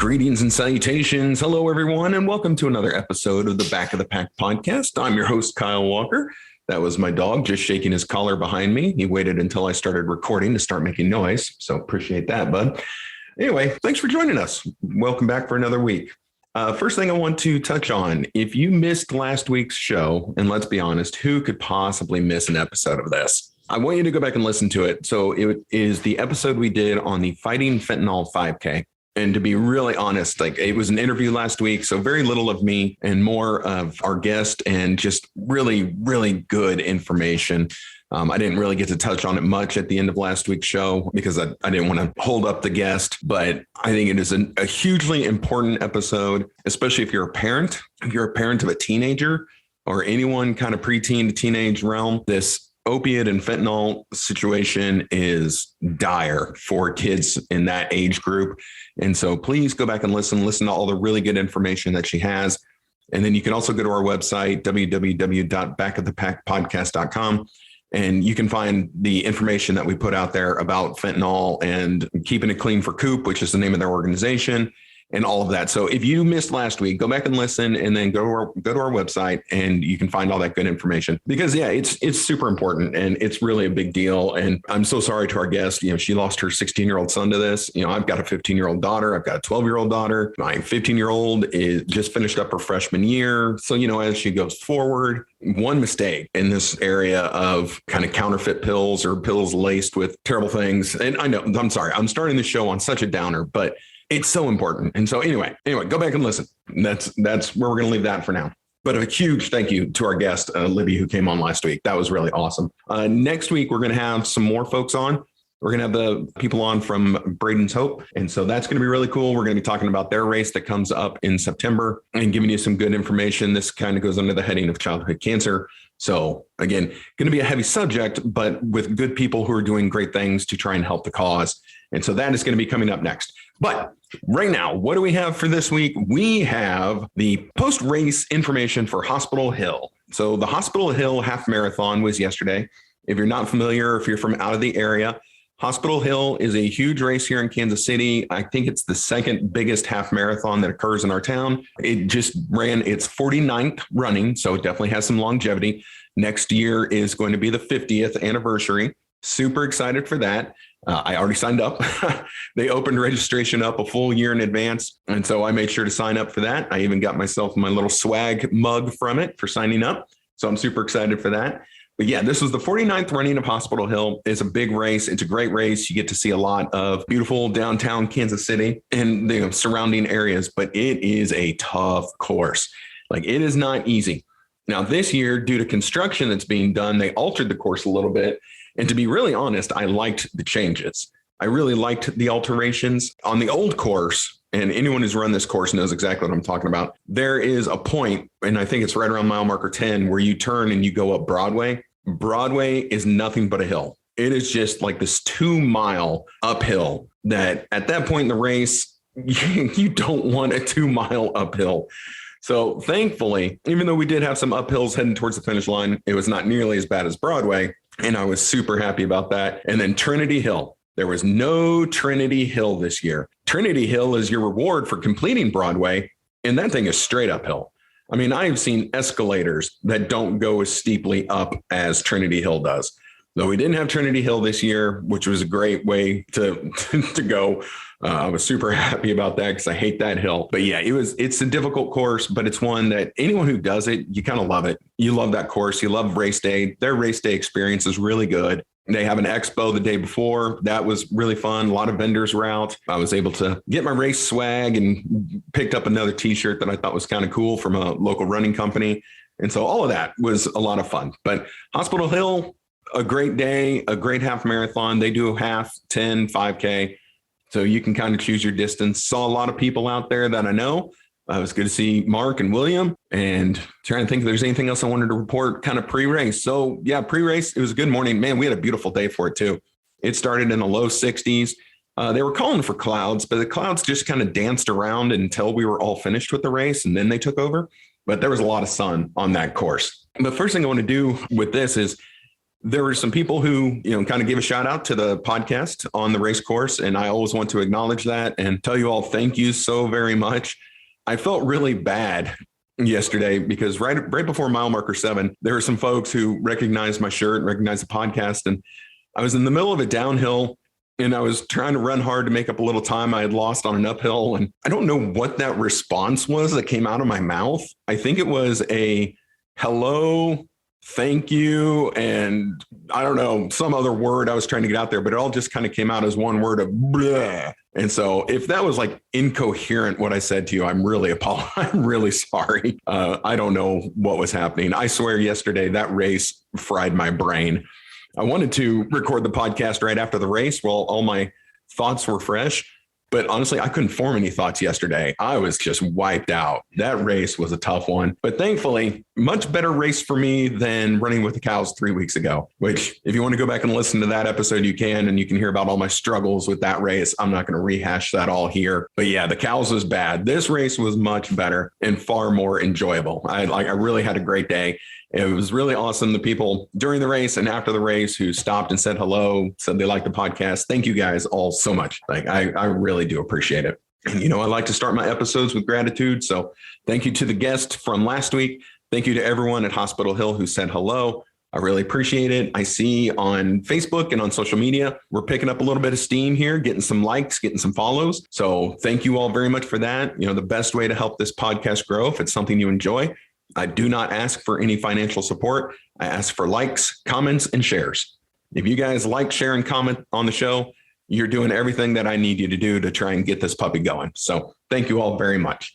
Greetings and salutations. Hello, everyone, and welcome to another episode of the Back of the Pack podcast. I'm your host, Kyle Walker. That was my dog just shaking his collar behind me. He waited until I started recording to start making noise. So appreciate that, bud. Anyway, thanks for joining us. Welcome back for another week. First thing I want to touch on, if you missed last week's show, and let's be honest, who could possibly miss an episode of this? I want you to go back and listen to it. So it is the episode we did on the Fighting Fentanyl 5K. And to be really honest, it was an interview last week, so very little of me and more of our guest and just really, really good information. I didn't really get to touch on it much at the end of last week's show because I didn't want to hold up the guest, but I think it is a hugely important episode, especially if you're a parent. If you're a parent of a teenager or anyone kind of preteen to teenage realm, this opiate and fentanyl situation is dire for kids in that age group. And so please go back and listen to all the really good information that she has. And then you can also go to our website, www.backofthepackpodcast.com. And you can find the information that we put out there about fentanyl and Keeping It Clean for Coop, which is the name of their organization, and all of that. So if you missed last week, go back and listen, and then go to our website, and you can find all that good information. Because it's super important, and it's really a big deal. And I'm so sorry to our guest. She lost her 16-year-old son to this. I've got a 15-year-old daughter. I've got a 12-year-old daughter. My 15-year-old is just finished up her freshman year. So as she goes forward, one mistake in this area of kind of counterfeit pills or pills laced with terrible things. And I know, I'm sorry, I'm starting the show on such a downer, but it's so important. And so anyway, go back and listen. That's where we're going to leave that for now. But a huge thank you to our guest, Libby, who came on last week. That was really awesome. Next week, we're going to have some more folks on. We're going to have the people on from Braden's Hope. And so that's going to be really cool. We're going to be talking about their race that comes up in September and giving you some good information. This kind of goes under the heading of childhood cancer. So again, going to be a heavy subject, but with good people who are doing great things to try and help the cause. And so that is going to be coming up next. But right now, what do we have for this week? We have the post-race information for Hospital Hill. So the Hospital Hill half marathon was yesterday. If you're not familiar, if you're from out of the area, Hospital Hill is a huge race here in Kansas City. I think it's the second biggest half marathon that occurs in our town. It just ran its 49th running, so it definitely has some longevity. Next year is going to be the 50th anniversary. Super excited for that. I already signed up. They opened registration up a full year in advance. And so I made sure to sign up for that. I even got myself my little swag mug from it for signing up. So I'm super excited for that. But yeah, this was the 49th running of Hospital Hill. It's a big race. It's a great race. You get to see a lot of beautiful downtown Kansas City and the surrounding areas, but it is a tough course. It is not easy. Now, this year, due to construction that's being done, they altered the course a little bit. And to be really honest, I liked the changes. I really liked the alterations on the old course. And anyone who's run this course knows exactly what I'm talking about. There is a point, and I think it's right around mile marker 10, where you turn and you go up Broadway. Broadway is nothing but a hill. It is just like this 2-mile uphill that at that point in the race, you don't want a 2-mile uphill. So thankfully, even though we did have some uphills heading towards the finish line, it was not nearly as bad as Broadway. And I was super happy about that. And then Trinity Hill. There was no Trinity Hill this year. Trinity Hill is your reward for completing Broadway. And that thing is straight uphill. I mean, I've seen escalators that don't go as steeply up as Trinity Hill does. Though we didn't have Trinity Hill this year, which was a great way to go. I was super happy about that because I hate that hill. But yeah, it's a difficult course, but it's one that anyone who does it, you kind of love it. You love that course. You love race day. Their race day experience is really good. They have an expo the day before. That was really fun. A lot of vendors were out. I was able to get my race swag and picked up another T-shirt that I thought was kind of cool from a local running company. And so all of that was a lot of fun. But Hospital Hill, a great day, a great half marathon. They do half, 10, 5K. So you can kind of choose your distance. Saw a lot of people out there that I know. It was good to see Mark and William, and trying to think if there's anything else I wanted to report kind of pre-race. So yeah, pre-race, it was a good morning. Man, we had a beautiful day for it too. It started in the low 60s. They were calling for clouds, but the clouds just kind of danced around until we were all finished with the race, and then they took over. But there was a lot of sun on that course. The first thing I want to do with this is There were some people who, kind of gave a shout out to the podcast on the race course. And I always want to acknowledge that and tell you all, thank you so very much. I felt really bad yesterday because right before mile marker 7, there were some folks who recognized my shirt and recognized the podcast. And I was in the middle of a downhill and I was trying to run hard to make up a little time I had lost on an uphill. And I don't know what that response was that came out of my mouth. I think it was a hello, thank you, and I don't know, some other word I was trying to get out there, but it all just kind of came out as one word of bleh. And so if that was like incoherent, what I said to you, I'm really sorry. I don't know what was happening. I swear yesterday that race fried my brain. I wanted to record the podcast right after the race while all my thoughts were fresh. But honestly, I couldn't form any thoughts yesterday. I was just wiped out. That race was a tough one. But thankfully, much better race for me than running with the cows 3 weeks ago, which if you want to go back and listen to that episode, you can. And you can hear about all my struggles with that race. I'm not going to rehash that all here. But yeah, the cows was bad. This race was much better and far more enjoyable. I really had a great day. It was really awesome. The people during the race and after the race who stopped and said hello, said they liked the podcast. Thank you guys all so much. I really do appreciate it. And, I like to start my episodes with gratitude. So thank you to the guest from last week. Thank you to everyone at Hospital Hill who said hello. I really appreciate it. I see on Facebook and on social media, we're picking up a little bit of steam here, getting some likes, getting some follows. So thank you all very much for that. The best way to help this podcast grow, if it's something you enjoy, I do not ask for any financial support. I ask for likes, comments, and shares. If you guys like, share, and comment on the show, you're doing everything that I need you to do to try and get this puppy going. So thank you all very much.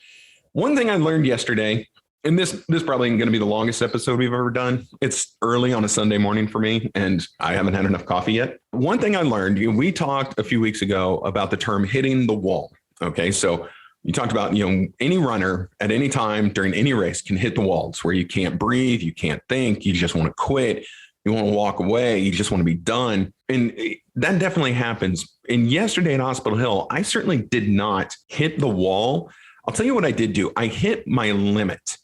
One thing I learned yesterday, and this probably isn't going to be the longest episode we've ever done. It's early on a Sunday morning for me, and I haven't had enough coffee yet. One thing I learned, we talked a few weeks ago about the term hitting the wall. Okay, so you talked about, any runner at any time during any race can hit the walls where you can't breathe, you can't think, you just want to quit, you want to walk away, you just want to be done. And that definitely happens. And yesterday at Hospital Hill, I certainly did not hit the wall. I'll tell you what I did do. I hit my limit.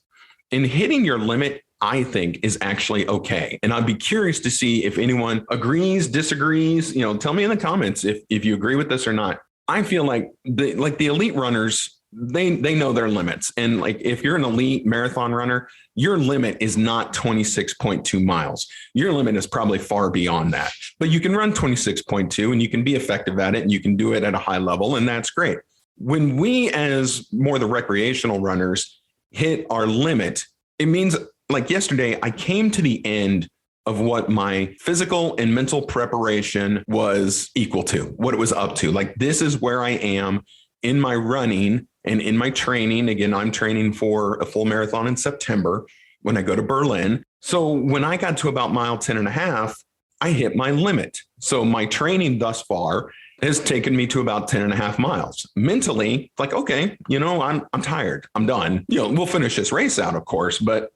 And hitting your limit, I think, is actually okay. And I'd be curious to see if anyone agrees, disagrees. Tell me in the comments if you agree with this or not. I feel like the elite runners, they know their limits. And like, if you're an elite marathon runner, your limit is not 26.2 miles. Your limit is probably far beyond that, but you can run 26.2 and you can be effective at it and you can do it at a high level. And that's great. When we, as more the recreational runners, hit our limit, it means like yesterday, I came to the end of what my physical and mental preparation was equal to, what it was up to. Like, this is where I am in my running and in my training. Again, I'm training for a full marathon in September when I go to Berlin. So when I got to about mile 10 and a half, I hit my limit. So my training thus far has taken me to about 10 and a half miles. Mentally, like, okay, I'm tired. I'm done. We'll finish this race out, of course, but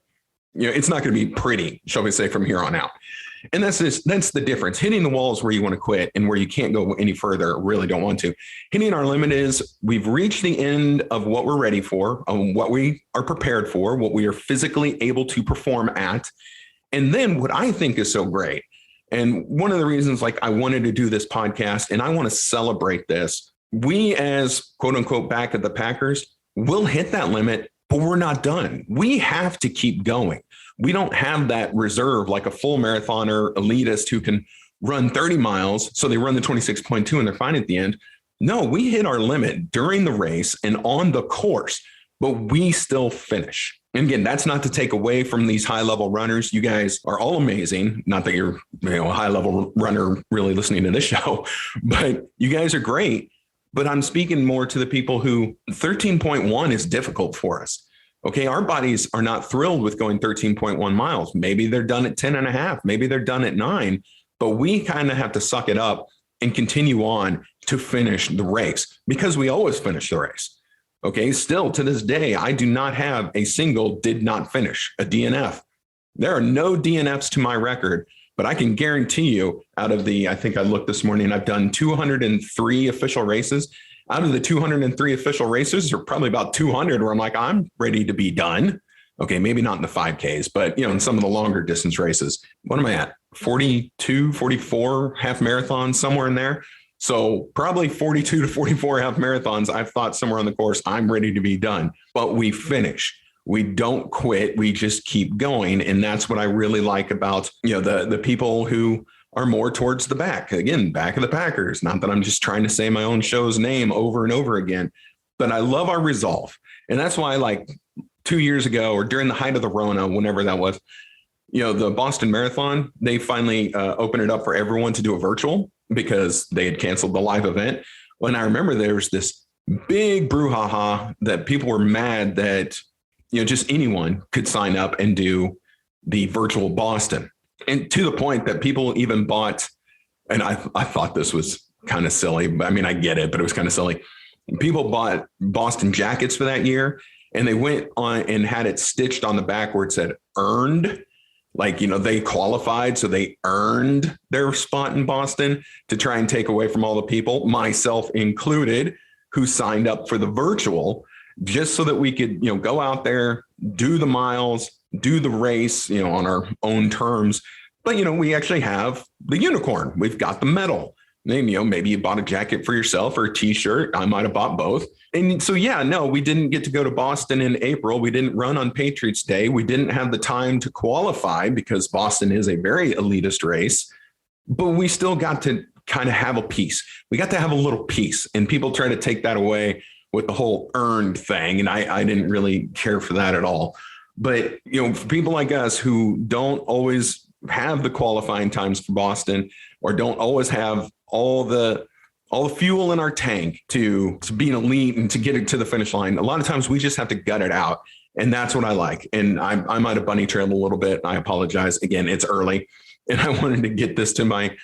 it's not going to be pretty, shall we say, from here on out. And that's the difference. Hitting the wall is where you want to quit, and where you can't go any further, really don't want to. Hitting our limit is we've reached the end of what we're ready for, what we are prepared for, what we are physically able to perform at. And then what I think is so great, and one of the reasons I wanted to do this podcast, and I want to celebrate this, we as quote unquote back at the Packers will hit that limit, but we're not done. We have to keep going. We don't have that reserve like a full marathoner elitist who can run 30 miles. So they run the 26.2 and they're fine at the end. No, we hit our limit during the race and on the course, but we still finish. And again, that's not to take away from these high level runners. You guys are all amazing. Not that you're a high level runner really listening to this show, but you guys are great. But I'm speaking more to the people who 13.1 is difficult for us. Okay, our bodies are not thrilled with going 13.1 miles. Maybe they're done at 10 and a half. Maybe they're done at 9. But we kind of have to suck it up and continue on to finish the race, because we always finish the race. Okay, still to this day, I do not have a single did not finish, a DNF. There are no DNFs to my record, but I can guarantee you out of I think I looked this morning, I've done 203 official races. Out of the 203 official races, there are probably about 200 where I'm like, I'm ready to be done. Okay, maybe not in the 5Ks, but in some of the longer distance races. What am I at? 42, 44 half marathons, somewhere in there. So probably 42 to 44 half marathons. I've thought somewhere on the course, I'm ready to be done. But we finish. We don't quit. We just keep going. And that's what I really like about, the people who are more towards the back. Again, back of the Packers. Not that I'm just trying to say my own show's name over and over again, but I love our resolve. And that's why, like 2 years ago or during the height of the Rona, whenever that was, the Boston Marathon, they finally opened it up for everyone to do a virtual because they had canceled the live event. When I remember there was this big brouhaha that people were mad that, just anyone could sign up and do the virtual Boston. And to the point that people even bought, and I thought this was kind of silly, but I mean, I get it, but it was kind of silly. People bought Boston jackets for that year, and they went on and had it stitched on the back where it said earned. Like, they qualified, so they earned their spot in Boston to try and take away from all the people, myself included, who signed up for the virtual, just so that we could, go out there, do the miles, do the race, on our own terms. But, we actually have the unicorn. We've got the medal. And, maybe you bought a jacket for yourself or a T-shirt. I might have bought both. And so, we didn't get to go to Boston in April. We didn't run on Patriots Day. We didn't have the time to qualify because Boston is a very elitist race. But we still got to kind of have a piece. We got to have a little piece. And people try to take that away with the whole earned thing. And I didn't really care for that at all. But, for people like us who don't always have the qualifying times for Boston or don't always have all the fuel in our tank to be an elite and to get it to the finish line, a lot of times we just have to gut it out. And that's what I like. And I might have bunny trailed a little bit. I apologize. Again, it's early and I wanted to get this to my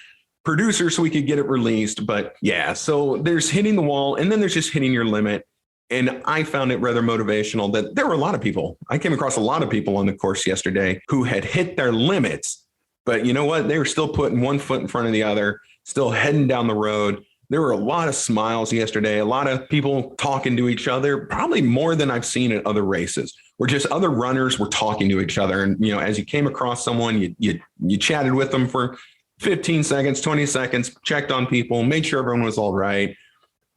producer so we could get it released. But yeah, so there's hitting the wall and then there's just hitting your limit. And I found it rather motivational that there were a lot of people. I came across a lot of people on the course yesterday who had hit their limits, but you know what? They were still putting one foot in front of the other, still heading down the road. There were a lot of smiles yesterday, a lot of people talking to each other, probably more than I've seen at other races, where just other runners were talking to each other. And, as you came across someone, you chatted with them for 15 seconds, 20 seconds, checked on people, made sure everyone was all right.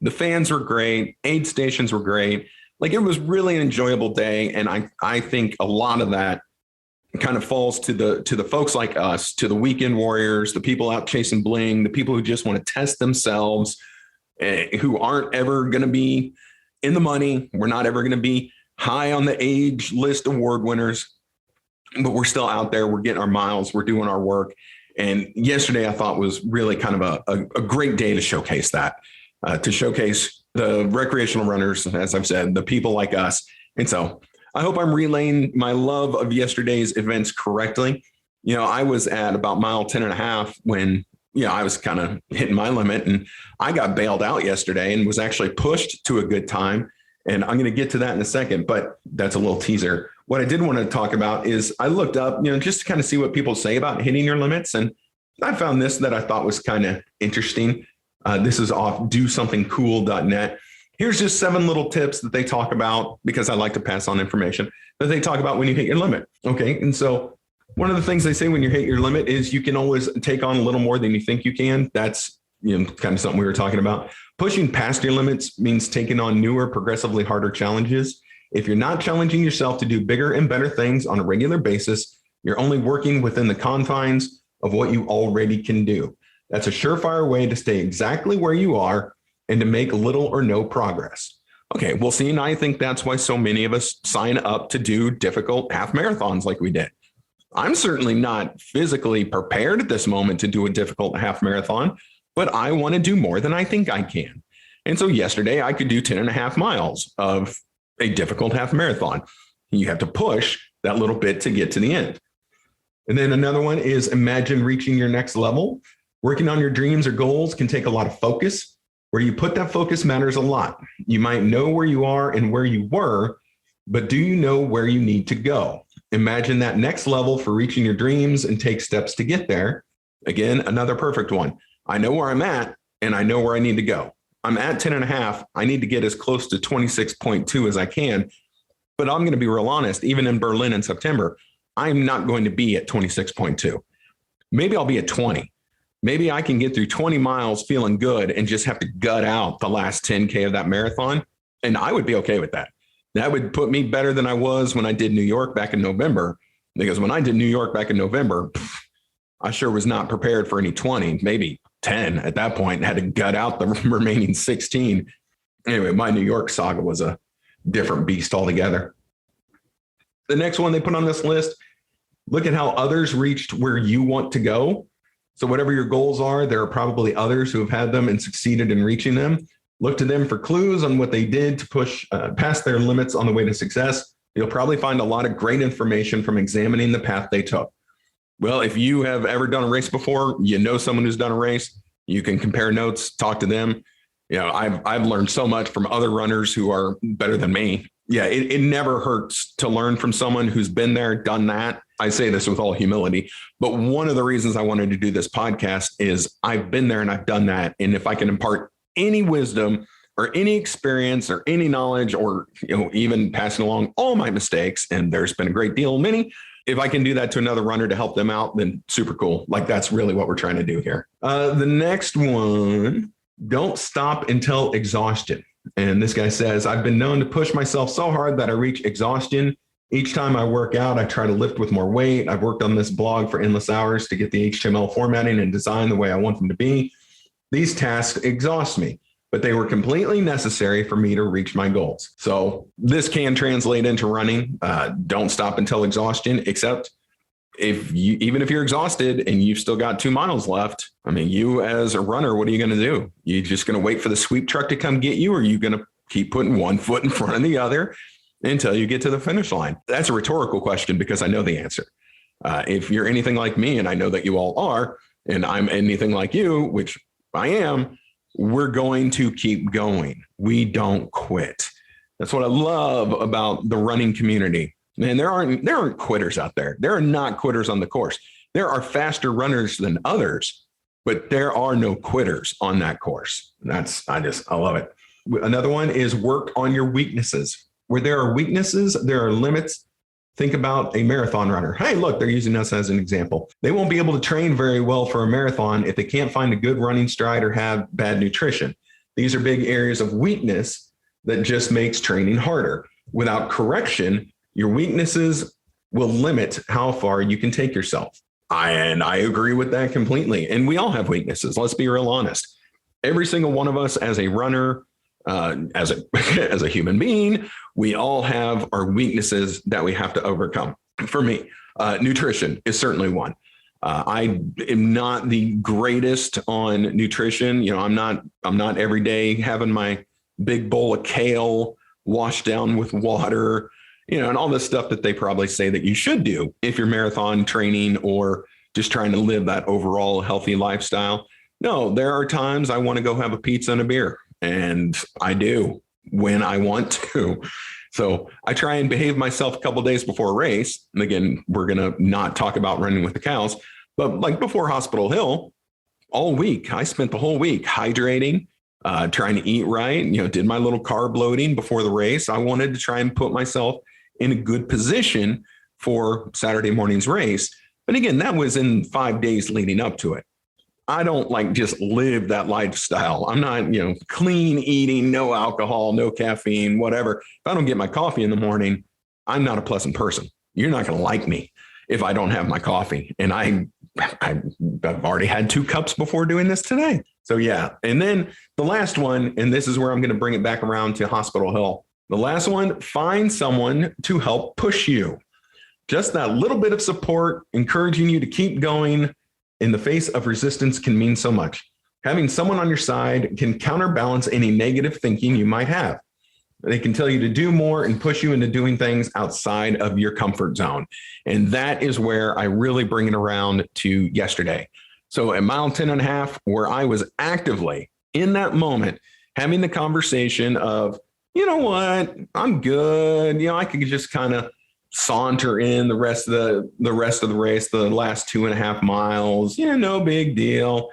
The fans were great. Aid stations were great. Like, it was really an enjoyable day. And I think a lot of that kind of falls to the folks like us, to the weekend warriors, the people out chasing bling, the people who just want to test themselves, who aren't ever going to be in the money. We're not ever going to be high on the age list award winners, but we're still out there. We're getting our miles. We're doing our work. And yesterday I thought was really kind of a great day to showcase that. To showcase the recreational runners, as I've said, the people like us. And so I hope I'm relaying my love of yesterday's events correctly. I was at about mile 10 and a half when, I was kind of hitting my limit, and I got bailed out yesterday and was actually pushed to a good time. And I'm going to get to that in a second, but that's a little teaser. What I did want to talk about is I looked up, just to kind of see what people say about hitting your limits. And I found this that I thought was kind of interesting. This is off dosomethingcool.net. Here's just 7 little tips that they talk about, because I like to pass on information that they talk about when you hit your limit. Okay. And so one of the things they say when you hit your limit is you can always take on a little more than you think you can. That's, kind of something we were talking about. Pushing past your limits means taking on newer, progressively harder challenges. If you're not challenging yourself to do bigger and better things on a regular basis, you're only working within the confines of what you already can do. That's a surefire way to stay exactly where you are and to make little or no progress. Okay, well, see, and I think that's why so many of us sign up to do difficult half marathons like we did. I'm certainly not physically prepared at this moment to do a difficult half marathon, but I want to do more than I think I can. And so yesterday I could do 10 and a half miles of a difficult half marathon. You have to push that little bit to get to the end. And then another one is imagine reaching your next level. Working on your dreams or goals can take a lot of focus. Where you put that focus matters a lot. You might know where you are and where you were, but do you know where you need to go? Imagine that next level for reaching your dreams and take steps to get there. Again, another perfect one. I know where I'm at and I know where I need to go. I'm at 10 and a half. I need to get as close to 26.2 as I can. But I'm going to be real honest, even in Berlin in September, I'm not going to be at 26.2. Maybe I'll be at 20. Maybe I can get through 20 miles feeling good and just have to gut out the last 10K of that marathon. And I would be okay with that. That would put me better than I was when I did New York back in November. Because when I did New York back in November, I sure was not prepared for any 20, maybe 10 at that point, and had to gut out the remaining 16. Anyway, my New York saga was a different beast altogether. The next one they put on this list, look at how others reached where you want to go. So whatever your goals are, there are probably others who have had them and succeeded in reaching them. Look to them for clues on what they did to push past their limits on the way to success. You'll probably find a lot of great information from examining the path they took. Well, if you have ever done a race before, you know someone who's done a race, you can compare notes, talk to them. You know, I've learned so much from other runners who are better than me. Yeah, it never hurts to learn from someone who's been there, done that. I say this with all humility, but one of the reasons I wanted to do this podcast is I've been there and I've done that. And if I can impart any wisdom or any experience or any knowledge, or, you know, even passing along all my mistakes, and there's been a great deal, many, if I can do that to another runner to help them out, then super cool. Like, that's really what we're trying to do here. The next one, don't stop until exhaustion. And this guy says, I've been known to push myself so hard that I reach exhaustion. Each time I work out, I try to lift with more weight. I've worked on this blog for endless hours to get the HTML formatting and design the way I want them to be. These tasks exhaust me, but they were completely necessary for me to reach my goals. So this can translate into running. Don't stop until exhaustion, except even if you're exhausted and you've still got 2 miles left. I mean, you as a runner, what are you going to do? You just going to wait for the sweep truck to come get you, or are you going to keep putting one foot in front of the other until you get to the finish line? That's a rhetorical question because I know the answer. If you're anything like me, and I know that you all are, and I'm anything like you, which I am, we're going to keep going. We don't quit. That's what I love about the running community. Man, there aren't quitters out there. There are not quitters on the course. There are faster runners than others, but there are no quitters on that course. I love it. Another one is work on your weaknesses. Where there are weaknesses, there are limits. Think about a marathon runner. Hey, look, they're using us as an example. They won't be able to train very well for a marathon if they can't find a good running stride or have bad nutrition. These are big areas of weakness that just makes training harder. Without correction, your weaknesses will limit how far you can take yourself. I agree with that completely. And we all have weaknesses. Let's be real honest. Every single one of us as a runner, as a human being, we all have our weaknesses that we have to overcome. For me, nutrition is certainly one. I am not the greatest on nutrition. You know, I'm not every day having my big bowl of kale washed down with water, you know, and all this stuff that they probably say that you should do if you're marathon training or just trying to live that overall healthy lifestyle. No, there are times I want to go have a pizza and a beer, and I do when I want to. So I try and behave myself a couple of days before a race. And again, we're going to not talk about running with the cows, but like before Hospital Hill, all week, I spent the whole week hydrating, trying to eat right, you know, did my little carb loading before the race. I wanted to try and put myself in a good position for Saturday morning's race. But again, that was in 5 days leading up to it. I don't like just live that lifestyle. I'm not, you know, clean eating, no alcohol, no caffeine, whatever. If I don't get my coffee in the morning, I'm not a pleasant person. You're not going to like me if I don't have my coffee. And I've already had 2 cups before doing this today. So yeah. And then the last one, and this is where I'm going to bring it back around to Hospital Hill. The last one, find someone to help push you. Just that little bit of support, encouraging you to keep going in the face of resistance can mean so much. Having someone on your side can counterbalance any negative thinking you might have. They can tell you to do more and push you into doing things outside of your comfort zone. And that is where I really bring it around to yesterday. So at mile 10 and a half, where I was actively in that moment, having the conversation of, you know what, I'm good. You know, I could just kind of saunter in the rest of the race, the last 2.5 miles. Yeah, no big deal.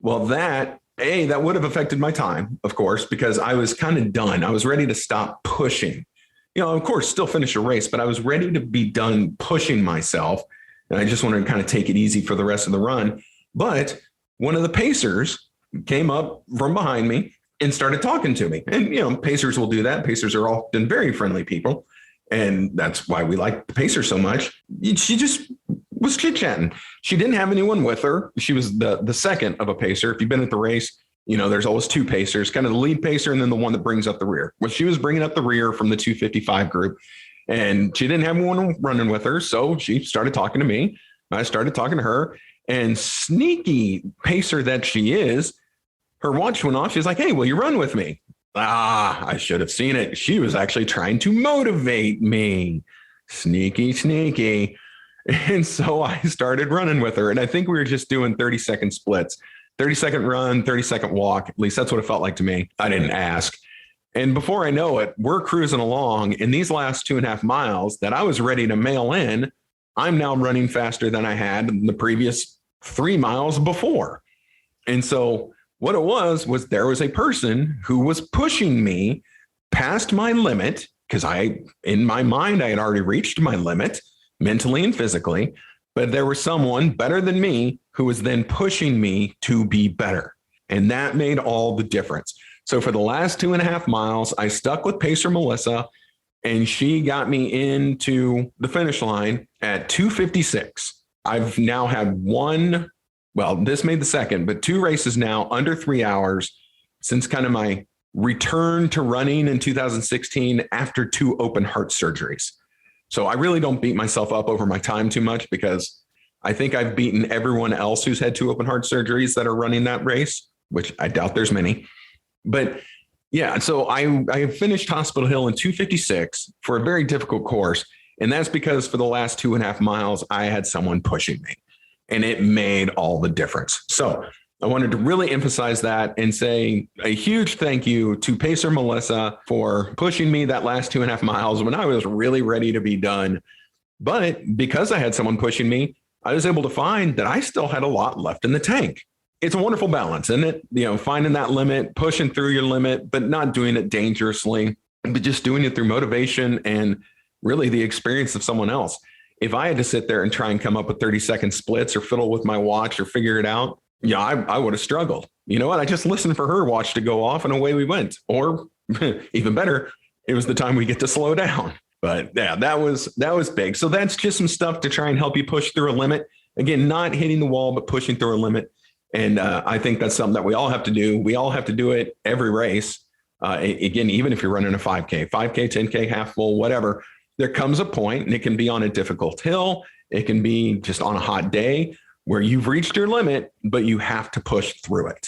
Well, that would have affected my time, of course, because I was kind of done. I was ready to stop pushing. of course, still finish a race, but I was ready to be done pushing myself. And I just wanted to kind of take it easy for the rest of the run. But one of the pacers came up from behind me and started talking to me. And, pacers will do that. Pacers are often very friendly people. And that's why we like the pacer so much. She just was chit-chatting. She didn't have anyone with her. She was the second of a pacer. If you've been at the race, there's always two pacers, kind of the lead pacer and then the one that brings up the rear. Well, she was bringing up the rear from the 255 group, and she didn't have anyone running with her. So she started talking to me. I started talking to her, and sneaky pacer that she is, her watch went off. She's like, "Hey, will you run with me?" I should have seen it. She was actually trying to motivate me. Sneaky. And so I started running with her. And I think we were just doing 30-second splits, 30-second run, 30-second walk. At least that's what it felt like to me. I didn't ask. And before I know it, we're cruising along. In these last 2.5 miles that I was ready to mail in, I'm now running faster than I had in the previous 3 miles before. And so what it was there was a person who was pushing me past my limit, because in my mind, I had already reached my limit mentally and physically, but there was someone better than me who was then pushing me to be better. And that made all the difference. So for the last 2.5 miles, I stuck with Pacer Melissa, and she got me into the finish line at 2:56. I've now had this made the second, but 2 races now under 3 hours since kind of my return to running in 2016 after 2 open heart surgeries. So I really don't beat myself up over my time too much, because I think I've beaten everyone else who's had 2 open heart surgeries that are running that race, which I doubt there's many. But yeah, so I finished Hospital Hill in 2:56 for a very difficult course. And that's because for the last 2.5 miles, I had someone pushing me, and it made all the difference. So I wanted to really emphasize that and say a huge thank you to Pacer Melissa for pushing me that last 2.5 miles when I was really ready to be done. But because I had someone pushing me, I was able to find that I still had a lot left in the tank. It's a wonderful balance, isn't it? Finding that limit, pushing through your limit, but not doing it dangerously, but just doing it through motivation and really the experience of someone else. If I had to sit there and try and come up with 30-second splits or fiddle with my watch or figure it out, I would have struggled. You know what? I just listened for her watch to go off and away we went. Or even better, it was the time we get to slow down. But yeah, that was big. So that's just some stuff to try and help you push through a limit. Again, not hitting the wall, but pushing through a limit. And I think that's something that we all have to do. We all have to do it every race. Again, even if you're running a 5K, 10K, half full, whatever, there comes a point, and it can be on a difficult hill. It can be just on a hot day where you've reached your limit, but you have to push through it.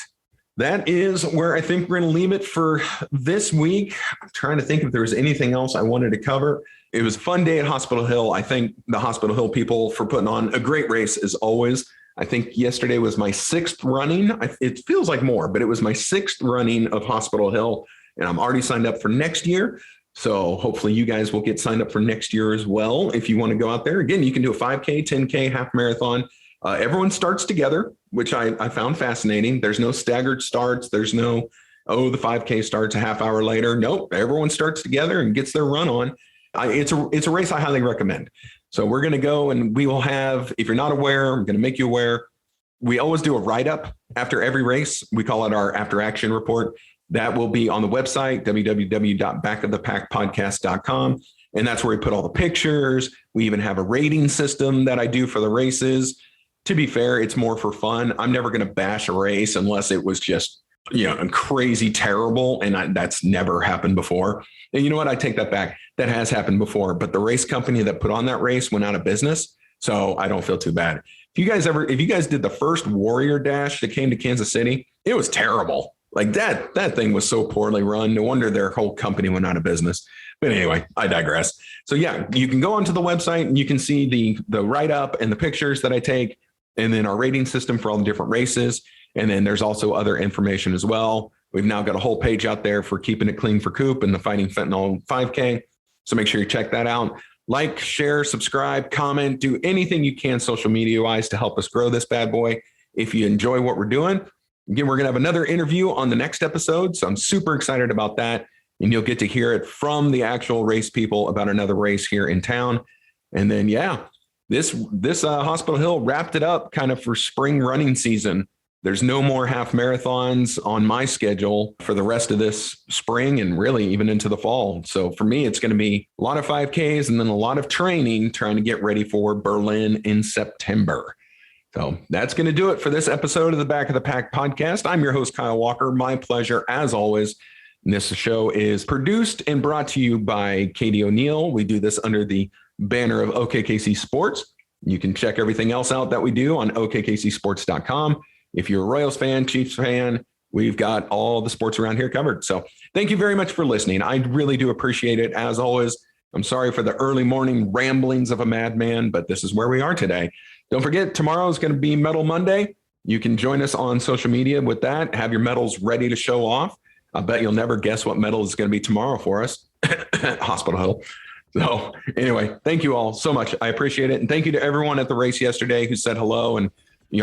That is where I think we're going to leave it for this week. I'm trying to think if there was anything else I wanted to cover. It was a fun day at Hospital Hill. I thank the Hospital Hill people for putting on a great race as always. I think yesterday was my 6th running. It feels like more, but it was my 6th running of Hospital Hill, and I'm already signed up for next year. So hopefully you guys will get signed up for next year as well. If you want to go out there, again, you can do a 5K, 10K, half marathon. Everyone starts together, which I found fascinating. There's no staggered starts. There's no, the 5K starts a half hour later. Nope, everyone starts together and gets their run on. It's a race I highly recommend. So we're going to go, and we will have, if you're not aware, I'm going to make you aware. We always do a write-up after every race. We call it our after action report. That will be on the website, www.backofthepackpodcast.com. And that's where we put all the pictures. We even have a rating system that I do for the races. To be fair, it's more for fun. I'm never going to bash a race unless it was just, crazy terrible. And that's never happened before. And you know what? I take that back. That has happened before. But the race company that put on that race went out of business. So I don't feel too bad. If you guys did the first Warrior Dash that came to Kansas City, it was terrible. Like that thing was so poorly run. No wonder their whole company went out of business. But anyway, I digress. So yeah, you can go onto the website and you can see the write-up and the pictures that I take, and then our rating system for all the different races. And then there's also other information as well. We've now got a whole page out there for keeping it clean for Coop and the Fighting Fentanyl 5K. So make sure you check that out. Like, share, subscribe, comment, do anything you can social media-wise to help us grow this bad boy. If you enjoy what we're doing, again, we're going to have another interview on the next episode. So I'm super excited about that. and you'll get to hear it from the actual race people about another race here in town. And then, this Hospital Hill wrapped it up kind of for spring running season. There's no more half marathons on my schedule for the rest of this spring and really even into the fall. So for me, it's going to be a lot of 5Ks and then a lot of training trying to get ready for Berlin in September. So that's going to do it for this episode of the Back of the Pack podcast. I'm your host, Kyle Walker. My pleasure, as always. And this show is produced and brought to you by Katie O'Neill. We do this under the banner of OKKC Sports. You can check everything else out that we do on okkcsports.com. If you're a Royals fan, Chiefs fan, we've got all the sports around here covered. So thank you very much for listening. I really do appreciate it. As always, I'm sorry for the early morning ramblings of a madman, but this is where we are today. Don't forget, tomorrow is going to be Medal Monday. You can join us on social media with that. Have your medals ready to show off. I bet you'll never guess what medal is going to be tomorrow for us. Hospital Hill. So anyway, thank you all so much. I appreciate it. And thank you to everyone at the race yesterday who said hello and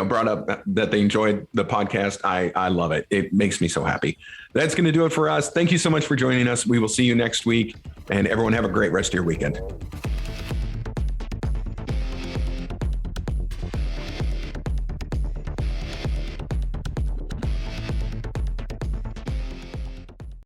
brought up that they enjoyed the podcast. I love it. It makes me so happy. That's going to do it for us. Thank you so much for joining us. We will see you next week, and everyone have a great rest of your weekend.